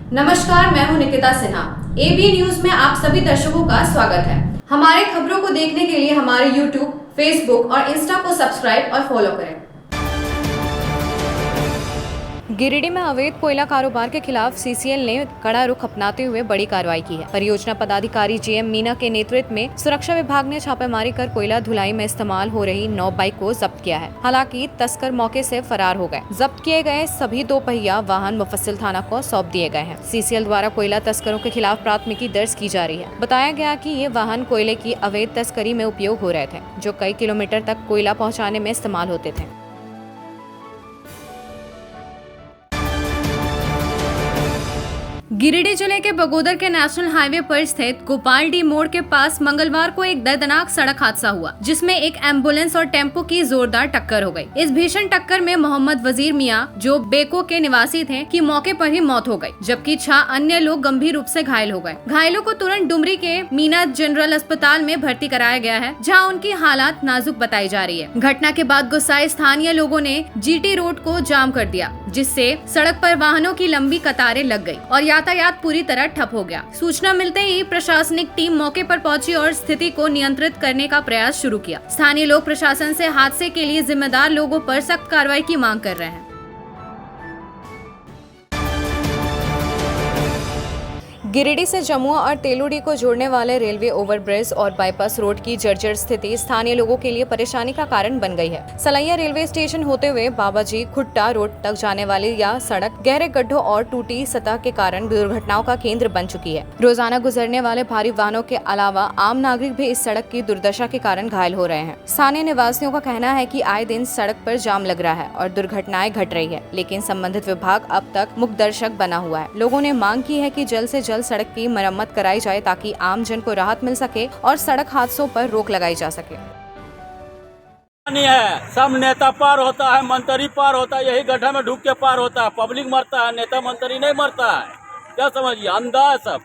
नमस्कार, मैं हूं निकिता सिन्हा। एबी न्यूज में आप सभी दर्शकों का स्वागत है। हमारे खबरों को देखने के लिए हमारे YouTube, Facebook और Insta को सब्सक्राइब और फॉलो करें। गिरिडीह में अवैध कोयला कारोबार के खिलाफ सीसीएल ने कड़ा रुख अपनाते हुए बड़ी कार्रवाई की है। परियोजना पदाधिकारी जेएम मीना के नेतृत्व में सुरक्षा विभाग ने छापेमारी कर कोयला धुलाई में इस्तेमाल हो रही 9 बाइक को जब्त किया है। हालांकि तस्कर मौके से फरार हो गए। जब्त किए गए सभी 2 पहिया वाहन मुफस्सिल थाना को सौंप दिए गए हैं। सीसीएल द्वारा कोयला तस्करों के खिलाफ प्राथमिकी दर्ज की जा रही है। बताया गया कि ये वाहन कोयले की अवैध तस्करी में उपयोग हो रहे थे, जो कई किलोमीटर तक कोयला पहुँचाने में इस्तेमाल होते थे। गिरिडीह जिले के बगोदर के नेशनल हाईवे पर स्थित गोपालडीह मोड़ के पास मंगलवार को एक दर्दनाक सड़क हादसा हुआ, जिसमें एक एम्बुलेंस और टेम्पो की जोरदार टक्कर हो गई। इस भीषण टक्कर में मोहम्मद वजीर मियां, जो बेको के निवासी थे, की मौके पर ही मौत हो गई, जबकि 6 अन्य लोग गंभीर रूप से घायल हो गए। घायलों को तुरंत डुमरी के मीना जनरल अस्पताल में भर्ती कराया गया है, जहाँ उनकी हालात नाजुक बताई जा रही है। घटना के बाद गुस्साए स्थानीय लोगों ने जीटी रोड को जाम कर दिया, जिससे सड़क पर वाहनों की लंबी कतारें लग गई और यातायात पूरी तरह ठप हो गया। सूचना मिलते ही प्रशासनिक टीम मौके पर पहुंची और स्थिति को नियंत्रित करने का प्रयास शुरू किया। स्थानीय लोग प्रशासन से हादसे के लिए जिम्मेदार लोगों पर सख्त कार्रवाई की मांग कर रहे हैं। गिरिडीह से जमुआ और तेलुडी को जोड़ने वाले रेलवे ओवरब्रिज और बाईपास रोड की जर्जर स्थिति स्थानीय लोगों के लिए परेशानी का कारण बन गई है। सलैया रेलवे स्टेशन होते हुए बाबाजी खुट्टा रोड तक जाने वाली यह सड़क गहरे गड्ढों और टूटी सतह के कारण दुर्घटनाओं का केंद्र बन चुकी है। रोजाना गुजरने वाले भारी वाहनों के अलावा आम नागरिक भी इस सड़क की दुर्दशा के कारण घायल हो रहे हैं। स्थानीय निवासियों का कहना है कि आए दिन सड़क पर जाम लग रहा है और दुर्घटनाएं घट रही है, लेकिन संबंधित विभाग अब तक मूकदर्शक बना हुआ है। लोगों ने मांग की है कि जल्द से जल्द सड़क की मरम्मत कराई जाए, ताकि आम जन को राहत मिल सके और सड़क हादसों पर रोक लगाई जा सके। नहीं है, सब नेता पार होता है, मंत्री पार होता है, यही गड्ढा में ढूक के पार होता है। पब्लिक मरता है, नेता मंत्री नहीं मरता है। क्या समझिए, अंधा है सब।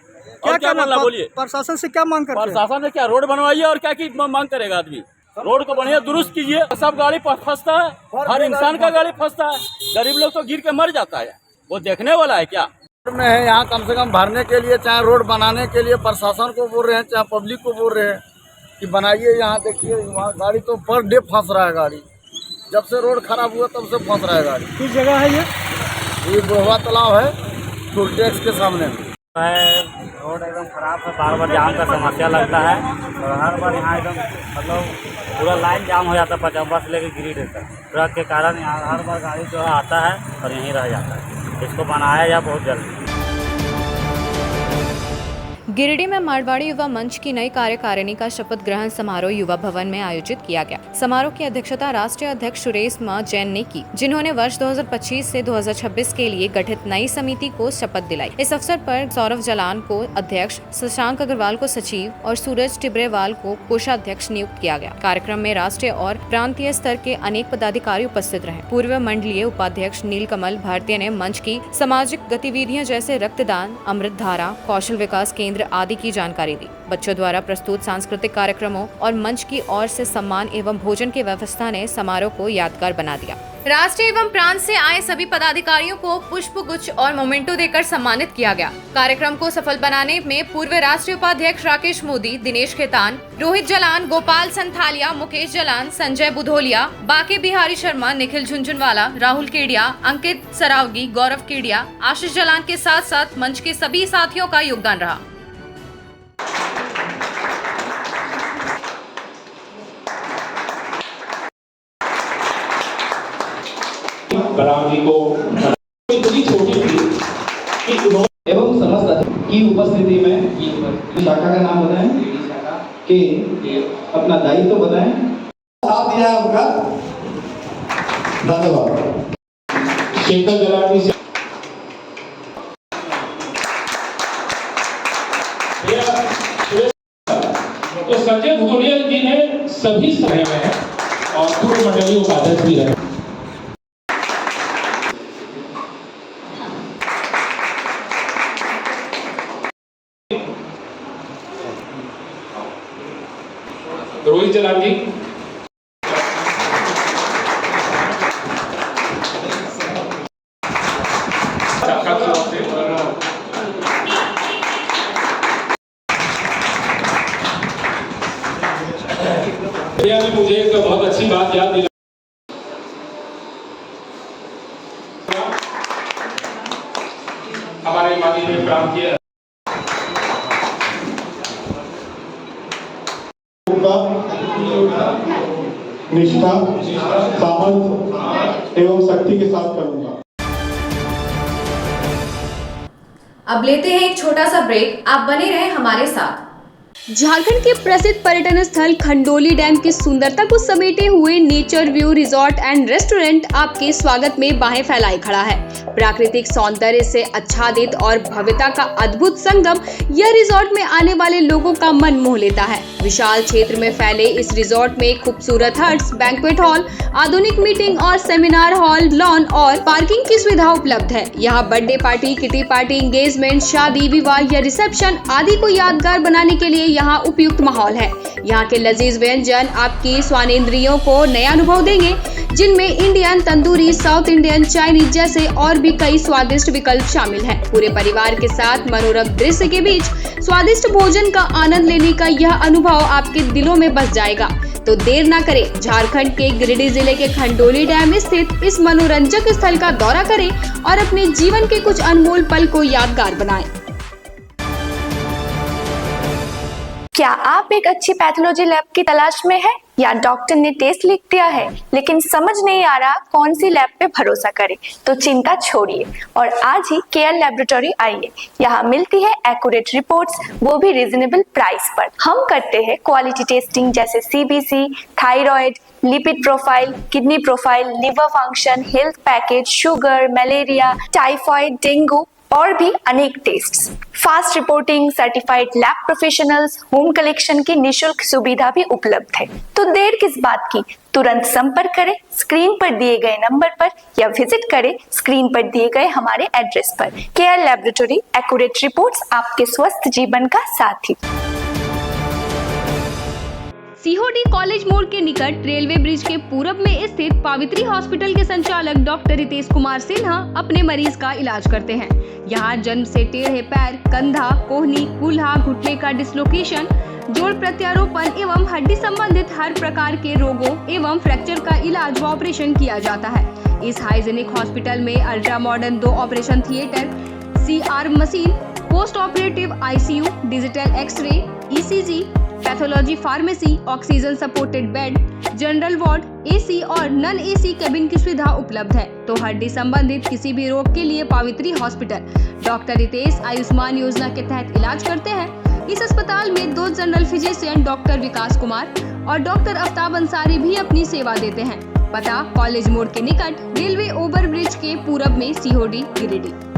क्या बोलना, बोलिए। प्रशासन से क्या मांग करते हैं? प्रशासन से क्या, रोड बनवाइए और क्या की मांग करेगा आदमी। रोड को बढ़िया दुरुस्त कीजिए। सब गाड़ी फंसता है, हर इंसान का गाड़ी फंसता है। गरीब लोग तो गिर के मर जाता है, वो देखने वाला है क्या में है। यहाँ कम से कम भरने के लिए, चाहे रोड बनाने के लिए प्रशासन को बोल रहे हैं, चाहे पब्लिक को बोल रहे हैं कि बनाइए। यहाँ देखिए, वहाँ गाड़ी तो पर डे फंस रहा है। गाड़ी जब से रोड खराब हुआ तब से फंस रहा है गाड़ी। किस जगह है ये बुढ़वा तालाब है, टोल टैक्स के सामने रोड एकदम खराब है, बार बार जाम का समस्या लगता है और हर बार यहाँ एकदम मतलब पूरा लाइन जाम हो जाता है। 50 बस लेके गिरिडीह तक ट्रक के कारण यहाँ हर बार गाड़ी जो है आता है और यहीं रह जाता है। इसको बनाया जाए बहुत जल्दी। गिरिडीह में मारवाड़ी युवा मंच की नई कार्यकारिणी का शपथ ग्रहण समारोह युवा भवन में आयोजित किया गया। समारोह की अध्यक्षता राष्ट्रीय अध्यक्ष सुरेश मा जैन ने की, जिन्होंने वर्ष 2025 से 2026 के लिए गठित नई समिति को शपथ दिलाई। इस अवसर पर सौरभ जलान को अध्यक्ष, शशांक अग्रवाल को सचिव और सूरज टिब्रेवाल को कोषाध्यक्ष नियुक्त किया गया। कार्यक्रम में राष्ट्रीय और प्रांतीय स्तर के अनेक पदाधिकारी उपस्थित रहे। पूर्व मंडलीय उपाध्यक्ष नीलकमल भारतीय ने मंच की सामाजिक गतिविधियां जैसे रक्तदान, अमृत धारा, कौशल विकास केंद्र आदि की जानकारी दी। बच्चों द्वारा प्रस्तुत सांस्कृतिक कार्यक्रमों और मंच की ओर से सम्मान एवं भोजन की व्यवस्था ने समारोह को यादगार बना दिया। राष्ट्रीय एवं प्रांत से आए सभी पदाधिकारियों को पुष्प गुच्छ और मोमेंटो देकर सम्मानित किया गया। कार्यक्रम को सफल बनाने में पूर्व राष्ट्रीय उपाध्यक्ष राकेश मोदी, दिनेश खेतान, रोहित जलान, गोपाल संथालिया, मुकेश जलान, संजय बुधोलिया, बाके बिहारी शर्मा, निखिल झुंझुनवाला, राहुल केडिया, अंकित सरावगी, गौरव केडिया, आशीष जलान के साथ साथ मंच के सभी साथियों का योगदान रहा। बराव जी को इतनी छोटी थी कि उन्होंने एवं समस्त की उपस्थिति में शाखा का नाम बताएं कि अपना दायित्व तो बताएं। साथ दिया है उनका धन्यवाद। शेखर जलाटी से तो संजय भुजोड़िया जी ने सभी समय में और पूर्व मंडलीय उपाध्यक्ष भी रहे। रोहित जलान जी, उपाधि में प्राप्त किया। निष्ठा, सामर्थ्य एवं शक्ति के साथ करूंगा। अब लेते हैं एक छोटा सा ब्रेक, आप बने रहें हमारे साथ। झारखंड के प्रसिद्ध पर्यटन स्थल खंडोली डैम की सुंदरता को समेटे हुए nature view resort and restaurant आपके स्वागत में बाहें फैलाए खड़ा है। प्राकृतिक सौंदर्य से आच्छादित और भव्यता का अद्भुत संगम यह रिजॉर्ट में आने वाले लोगों का मन मोह लेता है। विशाल क्षेत्र में फैले इस रिजॉर्ट में खूबसूरत हट्स, बैंक्वेट हॉल, आधुनिक मीटिंग और सेमिनार हॉल, लॉन और पार्किंग की सुविधा उपलब्ध है। यहाँ birthday party, kitty party, engagement, शादी, विवाह या रिसेप्शन आदि को यादगार बनाने के लिए यहाँ उपयुक्त माहौल है। यहाँ के लजीज व्यंजन आपकी स्वानेंद्रियों को नया अनुभव देंगे, जिनमें Indian, tandoori, south Indian, Chinese जैसे और भी कई स्वादिष्ट विकल्प शामिल हैं। पूरे परिवार के साथ मनोरम दृश्य के बीच स्वादिष्ट भोजन का आनंद लेने का यह अनुभव आपके दिलों में बस जाएगा। तो देर ना करें, झारखंड के गिरिडीह जिले के खंडोली डैम स्थित इस मनोरंजक स्थल का दौरा करें और अपने जीवन के कुछ अनमोल पल को यादगार बनाएं। क्या आप एक अच्छी पैथोलॉजी लैब की तलाश में हैं या डॉक्टर ने टेस्ट लिख दिया है लेकिन समझ नहीं आ रहा कौन सी लैब पे भरोसा करें? तो चिंता छोड़िए और आज ही केयर लैबोरेटरी आइए। यहाँ मिलती है एक्यूरेट रिपोर्ट्स, वो भी रीजनेबल प्राइस पर। हम करते हैं क्वालिटी टेस्टिंग जैसे CBC, thyroid, lipid profile, kidney profile, liver function, health package, sugar, malaria, typhoid, dengue और भी अनेक tests. Fast reporting, certified lab professionals, home collection की निशुल्क सुविधा भी उपलब्ध है। तो देर किस बात की, तुरंत संपर्क करें स्क्रीन पर दिए गए नंबर पर या विजिट करें स्क्रीन पर दिए गए हमारे एड्रेस पर। केयर लैबोरेटरी, एक्यूरेट रिपोर्ट्स, आपके स्वस्थ जीवन का साथी। सीहोडी कॉलेज मोड़ के निकट रेलवे ब्रिज के पूरब में स्थित पावित्री हॉस्पिटल के संचालक डॉक्टर रितेश कुमार सिन्हा अपने मरीज का इलाज करते हैं। यहाँ जन्म से टेढ़े पैर, कंधा, कोहनी, कूल्हा, घुटने का डिसलोकेशन, जोड़ प्रत्यारोपण एवं हड्डी संबंधित हर प्रकार के रोगों एवं फ्रैक्चर का इलाज व ऑपरेशन किया जाता है। इस हाइजेनिक हॉस्पिटल में ultra modern 2 operation theatre, CR machine, post operative ICU, digital x-ray, ECG, pathology pharmacy, oxygen supported bed, general ward, AC और नॉन AC केबिन की सुविधा उपलब्ध है। तो हड्डी संबंधित किसी भी रोग के लिए पावित्री हॉस्पिटल डॉक्टर रितेश आयुष्मान योजना के तहत इलाज करते हैं। इस अस्पताल में 2 जनरल फिजिशियन डॉक्टर विकास कुमार और डॉक्टर आफ्ताब अंसारी भी अपनी सेवा देते हैं। पता कॉलेज मोड़ के निकट रेलवे ओवर ब्रिज के पूरब में, सीहोडी, गिरिडीह।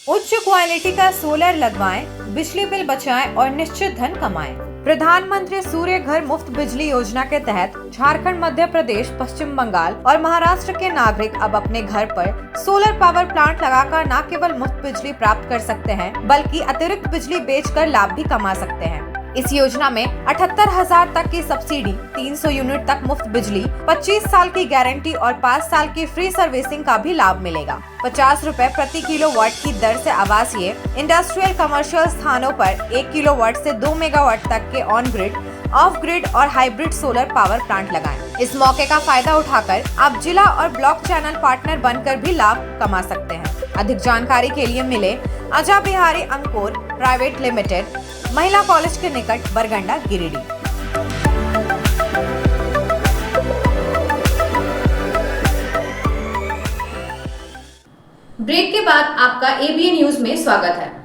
उच्च क्वालिटी का सोलर लगवाएं, बिजली बिल बचाएं और निश्चित धन कमाएं। प्रधानमंत्री सूर्य घर मुफ्त बिजली योजना के तहत झारखंड, मध्य प्रदेश, पश्चिम बंगाल और महाराष्ट्र के नागरिक अब अपने घर पर सोलर पावर प्लांट लगाकर न केवल मुफ्त बिजली प्राप्त कर सकते हैं बल्कि अतिरिक्त बिजली बेचकर लाभ भी कमा सकते हैं। इस योजना में 78,000 तक की सब्सिडी, 300 यूनिट तक मुफ्त बिजली, 25 साल की गारंटी और 5 साल की फ्री सर्विसिंग का भी लाभ मिलेगा। 50 रुपए प्रति किलोवाट की दर से आवासीय, इंडस्ट्रियल, कमर्शियल स्थानों पर 1 किलोवाट से 2 मेगावाट तक के ऑन ग्रिड, ऑफ ग्रिड और हाइब्रिड सोलर पावर प्लांट लगाएं। इस मौके का फायदा उठाकर आप जिला और ब्लॉक चैनल पार्टनर बनकर भी लाभ कमा सकते हैं। अधिक जानकारी के लिए मिले अजा बिहारी अंकुर प्राइवेट लिमिटेड, महिला कॉलेज के निकट, बरगंडा, गिरिडीह। ब्रेक के बाद आपका ABN न्यूज में स्वागत है।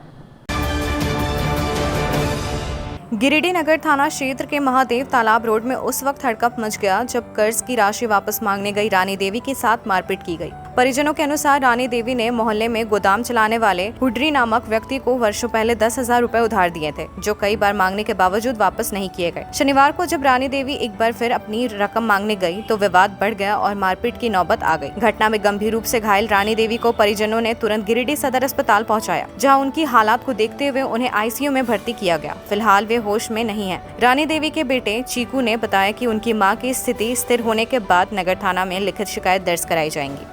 गिरिडीह नगर थाना क्षेत्र के महादेव तालाब रोड में उस वक्त हड़कंप मच गया जब कर्ज की राशि वापस मांगने गई रानी देवी के साथ मारपीट की गई। परिजनों के अनुसार रानी देवी ने मोहल्ले में गोदाम चलाने वाले हुड्री नामक व्यक्ति को वर्षों पहले 10,000 रुपए उधार दिए थे, जो कई बार मांगने के बावजूद वापस नहीं किए गए। शनिवार को जब रानी देवी एक बार फिर अपनी रकम मांगने गई तो विवाद बढ़ गया और मारपीट की नौबत आ गई। घटना में गंभीर रूप से घायल रानी देवी को परिजनों ने तुरंत गिरिडीह सदर अस्पताल पहुँचाया, जहाँ उनकी हालात को देखते हुए उन्हें ICU में भर्ती किया गया। फिलहाल वे होश में नहीं है। रानी देवी के बेटे चीकू ने बताया कि उनकी मां की स्थिति स्थिर होने के बाद नगर थाना में लिखित शिकायत दर्ज कराई जाएंगी।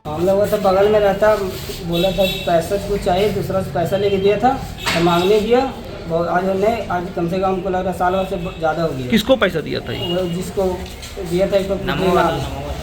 हम लोग तो बगल में रहता, बोला था पैसा कुछ चाहिए, दूसरा से पैसा लेके दिया था तो मांगने दिया। आज कम से कम हमको लग रहा साल भर से ज़्यादा हो गया। किसको पैसा दिया था? जिसको दिया था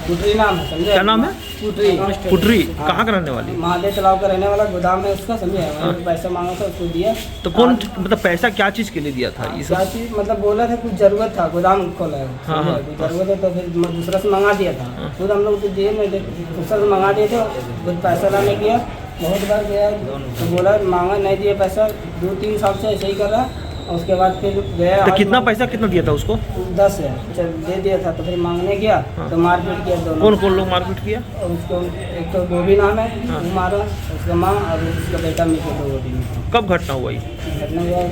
पुटरी नाम है, समझे? क्या नाम है? पुटरी। पुटरी हाँ। कहाँ का रहने वाली? महादेव तालाब का रहने वाला, गोदाम है उसका, समझे? मैंने पैसा मांगा था, उसको दिया। तो कौन मतलब पैसा क्या चीज़ के लिए दिया था? इस क्या चीज़ मतलब बोला था कुछ जरूरत था, गोदाम खोला है, हाँ, हाँ, कुछ जरूरत है तो फिर दूसरा से मंगा दिया था। खुद हम लोग तो दिए नहीं थे, दूसरा से मंगा दिए थे, खुद पैसा लाने गया, बहुत बार गया तो बोला मांगा नहीं दिया पैसा, 2-3 साल से ऐसे ही कर रहा। और उसके बाद फिर गया। तो कितना पैसा कितना दिया था उसको? 10 है, चल दे दिया था। तो फिर मांगने गया तो मारपीट किया दोनों। कौन कौन लोग मारपीट किया? और उसको एक तो गोभी नाम है, वो मारा, उसका माँ और उसका बेटा मिले, 2 गोभी। कब घटना हुआ ये? घटना हुआ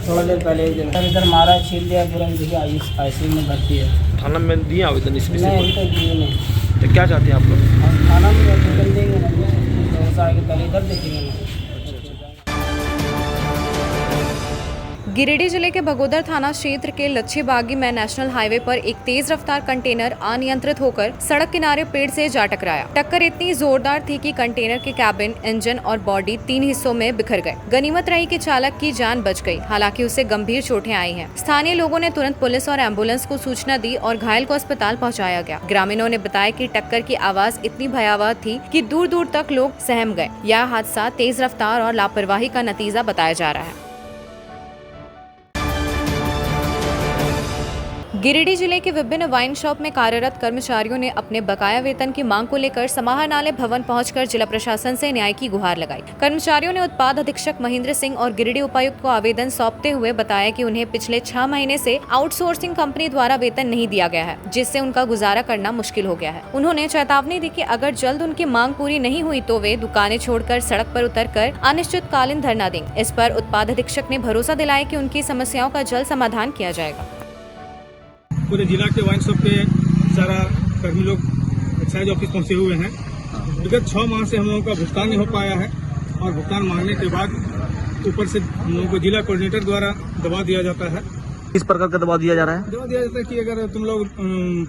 थोड़ा देर पहले, एक दिन इधर मारा, छील दिया पूरा, देखिए ICU में भर्ती है। थाना में दिए आवेदन इस विषय नहीं तो दिए नहीं। पर? तो क्या चाहते हैं आप लोग? हम थाना में आवेदन देंगे ना, तो आगे पहले इधर देखेंगे ना। गिरिडीह जिले के बगोदर थाना क्षेत्र के लच्छी बागी में नेशनल हाईवे पर एक तेज रफ्तार कंटेनर अनियंत्रित होकर सड़क किनारे पेड़ से जा टकराया। टक्कर इतनी जोरदार थी कि कंटेनर के कैबिन, इंजन और बॉडी 3 हिस्सों में बिखर गए। गनीमत रही कि चालक की जान बच गई, हालांकि उसे गंभीर चोटें आई हैं। स्थानीय लोगों ने तुरंत पुलिस और एम्बुलेंस को सूचना दी और घायल को अस्पताल पहुंचाया गया। ग्रामीणों ने बताया कि टक्कर की आवाज इतनी भयावह थी कि दूर दूर तक लोग सहम गए। यह हादसा तेज रफ्तार और लापरवाही का नतीजा बताया जा रहा है। गिरिडीह जिले के विभिन्न वाइन शॉप में कार्यरत कर्मचारियों ने अपने बकाया वेतन की मांग को लेकर समाहरणालय भवन पहुंचकर जिला प्रशासन से न्याय की गुहार लगाई। कर्मचारियों ने उत्पाद अधीक्षक महेंद्र सिंह और गिरिडीह उपायुक्त को आवेदन सौंपते हुए बताया कि उन्हें पिछले 6 महीने से आउटसोर्सिंग कंपनी द्वारा वेतन नहीं दिया गया है, जिससे उनका गुजारा करना मुश्किल हो गया है। उन्होंने चेतावनी दी कि अगर जल्द उनकी मांग पूरी नहीं हुई तो वे दुकानें छोड़कर सड़क पर उतरकर अनिश्चितकालीन धरना देंगे। इस पर उत्पाद अधीक्षक ने भरोसा दिलाया कि उनकी समस्याओं का जल्द समाधान किया जाएगा। पूरे जिला के वाइन शॉप के सारा कर्मी लोग एक्साइज ऑफिस पहुंचे हुए हैं। विगत 6 माह से हम लोगों का भुगतान नहीं हो पाया है और भुगतान मांगने के बाद ऊपर से हम लोगों को जिला कोऑर्डिनेटर द्वारा दबाव दिया जाता है। किस प्रकार का दबाव दिया जा रहा है? दबाव दिया जाता है कि अगर तुम लोग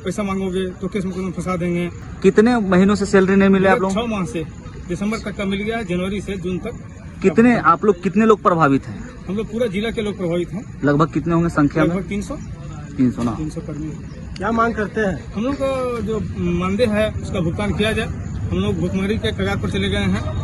पैसा मांगोगे तो केस मुकदमा फंसा देंगे। कितने महीनों से सैलरी नहीं मिले आप लोग? 6 माह से, दिसंबर तक का मिल गया, जनवरी से जून तक। कितने आप लोग कितने लोग प्रभावित हैं? हम लोग पूरा जिला के लोग प्रभावित हैं। लगभग कितने होंगे संख्या में? लगभग 300 ना 300 कर्मी। क्या मांग करते हैं? हम लोग को जो मानदेय है उसका भुगतान किया जाए। हम लोग भुखमरी के कगार पर चले गए हैं।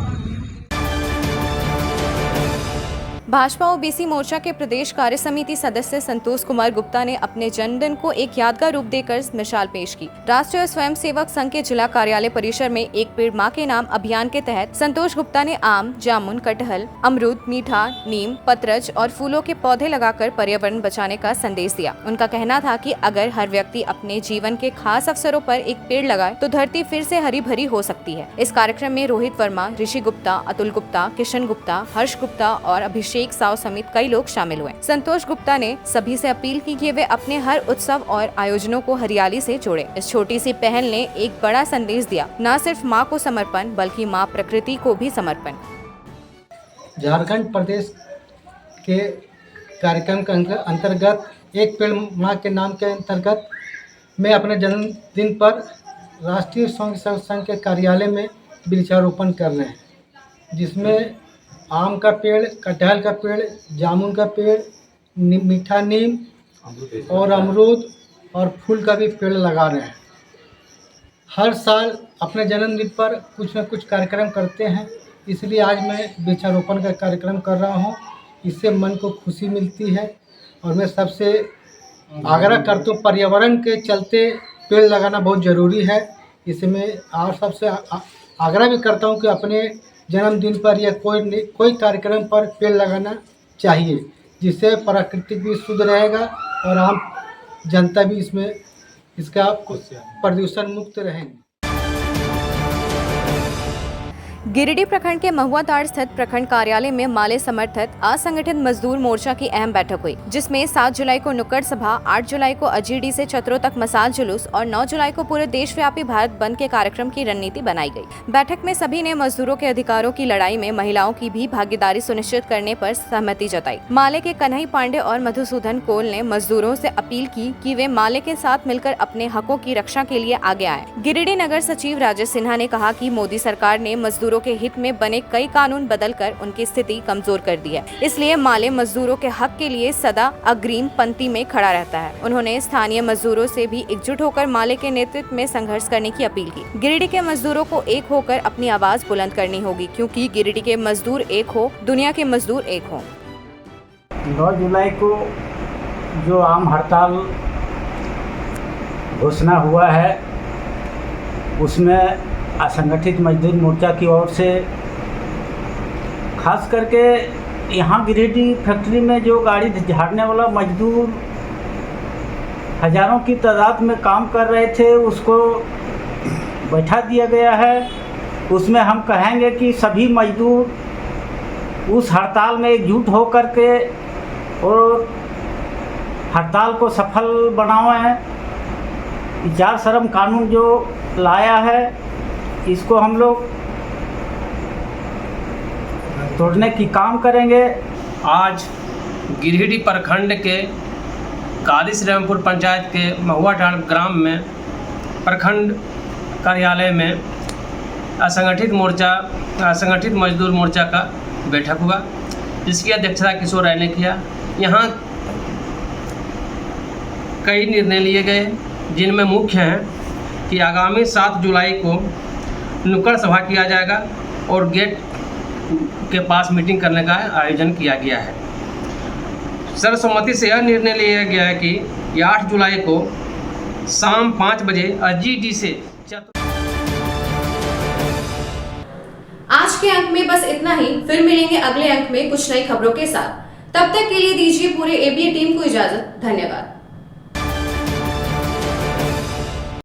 भाजपा ओबीसी मोर्चा के प्रदेश कार्य समिति सदस्य संतोष कुमार गुप्ता ने अपने जन्मदिन को एक यादगार रूप देकर मिसाल पेश की। राष्ट्रीय स्वयंसेवक संघ के जिला कार्यालय परिसर में एक पेड़ मां के नाम अभियान के तहत संतोष गुप्ता ने आम, जामुन, कटहल, अमरूद, मीठा, नीम, पत्रज और फूलों के पौधे लगाकर पर्यावरण बचाने का संदेश दिया। उनका कहना था कि अगर हर व्यक्ति अपने जीवन के खास अवसरों पर एक पेड़ लगाए तो धरती फिर से हरी भरी हो सकती है। इस कार्यक्रम में रोहित वर्मा, ऋषि गुप्ता, अतुल गुप्ता, किशन गुप्ता, हर्ष गुप्ता और अभिषेक साव समेत कई लोग शामिल हुए। संतोष गुप्ता ने सभी से अपील की कि वे अपने हर उत्सव और आयोजनों को हरियाली से जोड़ें। इस छोटी सी पहल ने एक बड़ा संदेश दिया, न सिर्फ माँ को समर्पण बल्कि माँ प्रकृति को भी समर्पण। झारखंड प्रदेश के कार्यक्रम के अंतर्गत एक पेड़ माँ के नाम के अंतर्गत मैं अपने जन्मदिन पर राष्ट्रीय स्वयंसेवक संघ के कार्यालय में वृक्षारोपण कर रहे हैं, जिसमें आम का पेड़, कटहल का पेड़, जामुन का पेड़, मीठा नीम और अमरूद और फूल का भी पेड़ लगा रहे हैं। हर साल अपने जन्मदिन पर कुछ न कुछ कार्यक्रम करते हैं, इसलिए आज मैं वृक्षारोपण का कार्यक्रम कर रहा हूं। इससे मन को खुशी मिलती है और मैं सबसे आग्रह करता हूँ, पर्यावरण के चलते पेड़ लगाना बहुत ज़रूरी है। इसे मैं आप सबसे आग्रह भी करता हूँ कि अपने जन्मदिन पर या कोई कार्यक्रम पर पेड़ लगाना चाहिए, जिससे प्रकृति भी शुद्ध रहेगा और आम जनता भी इसका प्रदूषण मुक्त रहेंगे। गिरिडीह प्रखंड के महुआताड़ स्थित प्रखंड कार्यालय में माले समर्थित असंगठित मजदूर मोर्चा की अहम बैठक हुई, जिसमें 7 जुलाई को नुक्कड़ सभा, 8 जुलाई को अजीडी से चतरों तक मसाल जुलूस और 9 जुलाई को पूरे देशव्यापी भारत बंद के कार्यक्रम की रणनीति बनाई गई। बैठक में सभी ने मजदूरों के अधिकारों की लड़ाई में महिलाओं की भी भागीदारी सुनिश्चित करने पर सहमति जताई। माले के कन्हई पांडे और मधुसूदन कोल ने मजदूरों से अपील की कि वे माले के साथ मिलकर अपने हकों की रक्षा के लिए आगे आए। गिरिडीह नगर सचिव राजेश सिन्हा ने कहा कि मोदी सरकार ने मजदूरों मजदूरों के हित में बने कई कानून बदलकर उनकी स्थिति कमजोर कर दी है। इसलिए माले मजदूरों के हक के लिए सदा अग्रिम पंक्ति में खड़ा रहता है। उन्होंने स्थानीय मजदूरों से भी एकजुट होकर माले के नेतृत्व में संघर्ष करने की अपील की। गिरिडीह के मजदूरों को एक होकर अपनी आवाज बुलंद करनी होगी, क्योंकि गिरिडीह के मजदूर एक हो, दुनिया के मजदूर एक हो। 9 जुलाई को जो आम हड़ताल घोषणा हुआ है, उसमें असंगठित मजदूर मोर्चा की ओर से खास करके यहाँ गिरिडीह फैक्ट्री में जो गाड़ी झाड़ने वाला मजदूर हजारों की तादाद में काम कर रहे थे, उसको बैठा दिया गया है। उसमें हम कहेंगे कि सभी मजदूर उस हड़ताल में एकजुट होकर के और हड़ताल को सफल बनाएं। विचार श्रम कानून जो लाया है, इसको हम लोग तोड़ने की काम करेंगे। आज गिरिडीह प्रखंड के काली रामपुर पंचायत के महुआडांड ग्राम में प्रखंड कार्यालय में असंगठित मजदूर मोर्चा का बैठक हुआ, जिसकी अध्यक्षता किशोर राय ने किया। यहाँ कई निर्णय लिए गए, जिनमें मुख्य हैं कि आगामी 7 जुलाई को नुक्कड़ सभा किया जाएगा और गेट के पास मीटिंग करने का आयोजन किया गया है। सर्वसम्मति से यह निर्णय लिया गया है कि 8 जुलाई को शाम 5 बजे GD से आज के अंक में बस इतना ही। फिर मिलेंगे अगले अंक में कुछ नई खबरों के साथ। तब तक के लिए दीजिए पूरे ABA टीम को इजाजत। धन्यवाद।